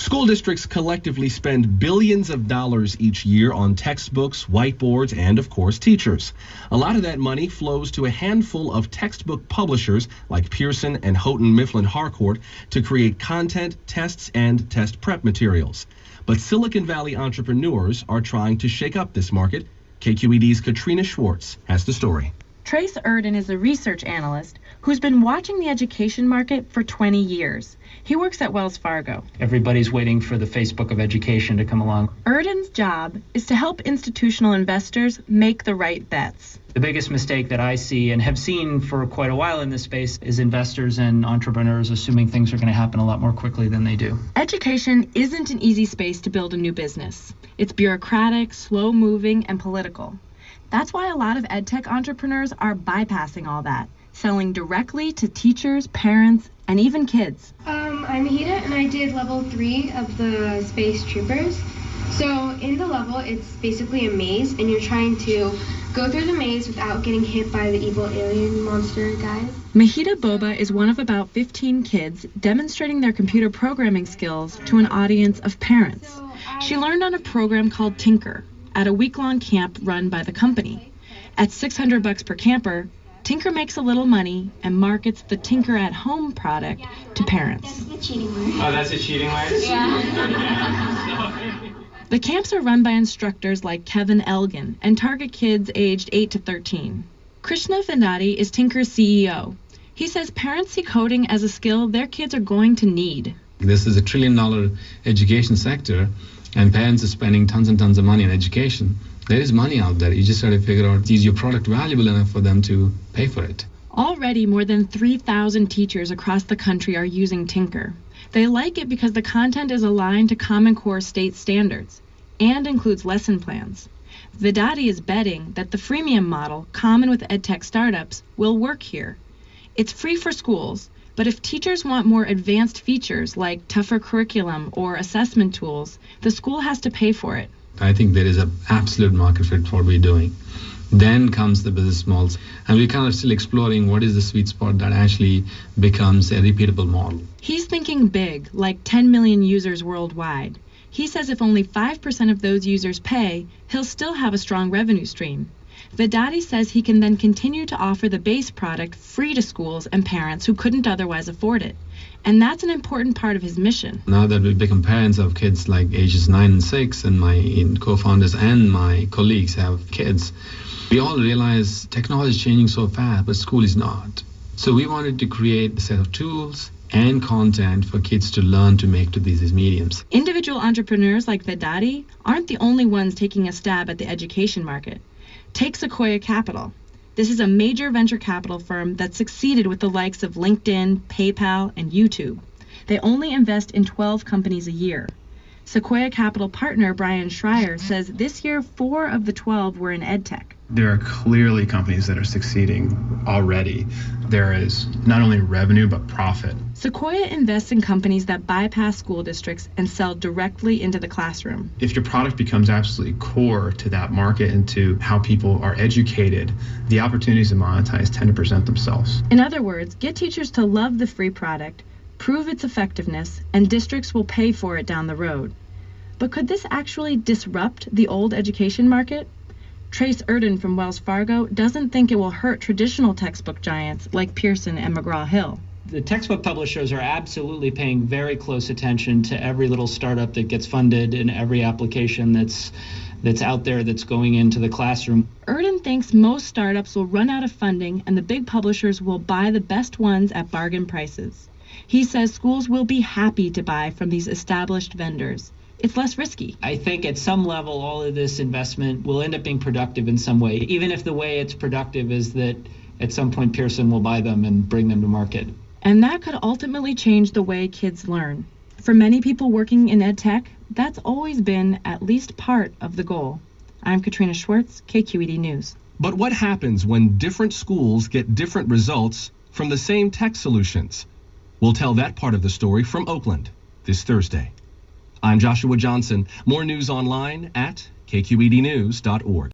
School districts collectively spend billions of dollars each year on textbooks, whiteboards, and, of course, teachers. A lot of that money flows to a handful of textbook publishers like Pearson and Houghton Mifflin Harcourt to create content, tests, and test prep materials. But Silicon Valley entrepreneurs are trying to shake up this market. KQED's Katrina Schwartz has the story. Trace Erden is a research analyst who's been watching the education market for 20 years. He works at Wells Fargo. Everybody's waiting for the Facebook of education to come along. Erden's job is to help institutional investors make the right bets. The biggest mistake that I see and have seen for quite a while in this space is investors and entrepreneurs assuming things are going to happen a lot more quickly than they do. Education isn't an easy space to build a new business. It's bureaucratic, slow-moving, and political. That's why a lot of edtech entrepreneurs are bypassing all that, selling directly to teachers, parents, and even kids. I'm Mahita, and I did level 3 of the Space Troopers. So in the level, it's basically a maze, and you're trying to go through the maze without getting hit by the evil alien monster guys. Mahita Boba is one of about 15 kids demonstrating their computer programming skills to an audience of parents. She learned on a program called Tynker at a week-long camp run by the company. At $600 per camper, Tynker makes a little money and markets the Tynker at Home product to parents. That's the cheating word. Oh, that's a cheating word? Yeah. The camps are run by instructors like Kevin Elgin and target kids aged 8 to 13. Krishna Vendati is Tynker's CEO. He says parents see coding as a skill their kids are going to need. This is $1 trillion education sector, and parents are spending tons and tons of money on education. There is money out there. You just got to figure out, is your product valuable enough for them to pay for it? Already, more than 3,000 teachers across the country are using Tynker. They like it because the content is aligned to Common Core state standards and includes lesson plans. Vedati is betting that the freemium model, common with edtech startups, will work here. It's free for schools, but if teachers want more advanced features like tougher curriculum or assessment tools, the school has to pay for it. I think there is an absolute market fit for what we're doing. Then comes the business models, and we're kind of still exploring what is the sweet spot that actually becomes a repeatable model. He's thinking big, like 10 million users worldwide. He says if only 5% of those users pay, he'll still have a strong revenue stream. Vedati says he can then continue to offer the base product free to schools and parents who couldn't otherwise afford it. And that's an important part of his mission. Now that we've become parents of kids like ages 9 and 6, and my co-founders and my colleagues have kids, we all realize technology is changing so fast, but school is not. So we wanted to create a set of tools and content for kids to learn to make to these mediums. Individual entrepreneurs like Vedati aren't the only ones taking a stab at the education market. Take Sequoia Capital. This is a major venture capital firm that succeeded with the likes of LinkedIn, PayPal, and YouTube. They only invest in 12 companies a year. Sequoia Capital partner Brian Schreier says this year 4 of the 12 were in edtech. There are clearly companies that are succeeding already. There is not only revenue, but profit. Sequoia invests in companies that bypass school districts and sell directly into the classroom. If your product becomes absolutely core to that market and to how people are educated, the opportunities to monetize tend to present themselves. In other words, get teachers to love the free product, prove its effectiveness, and districts will pay for it down the road. But could this actually disrupt the old education market? Trace Erden from Wells Fargo doesn't think it will hurt traditional textbook giants like Pearson and McGraw-Hill. The textbook publishers are absolutely paying very close attention to every little startup that gets funded and every application that's out there that's going into the classroom. Erden thinks most startups will run out of funding and the big publishers will buy the best ones at bargain prices. He says schools will be happy to buy from these established vendors. It's less risky. I think at some level, all of this investment will end up being productive in some way, even if the way it's productive is that at some point Pearson will buy them and bring them to market. And that could ultimately change the way kids learn. For many people working in ed tech, that's always been at least part of the goal. I'm Katrina Schwartz, KQED News. But what happens when different schools get different results from the same tech solutions? We'll tell that part of the story from Oakland this Thursday. I'm Joshua Johnson. More news online at kqednews.org.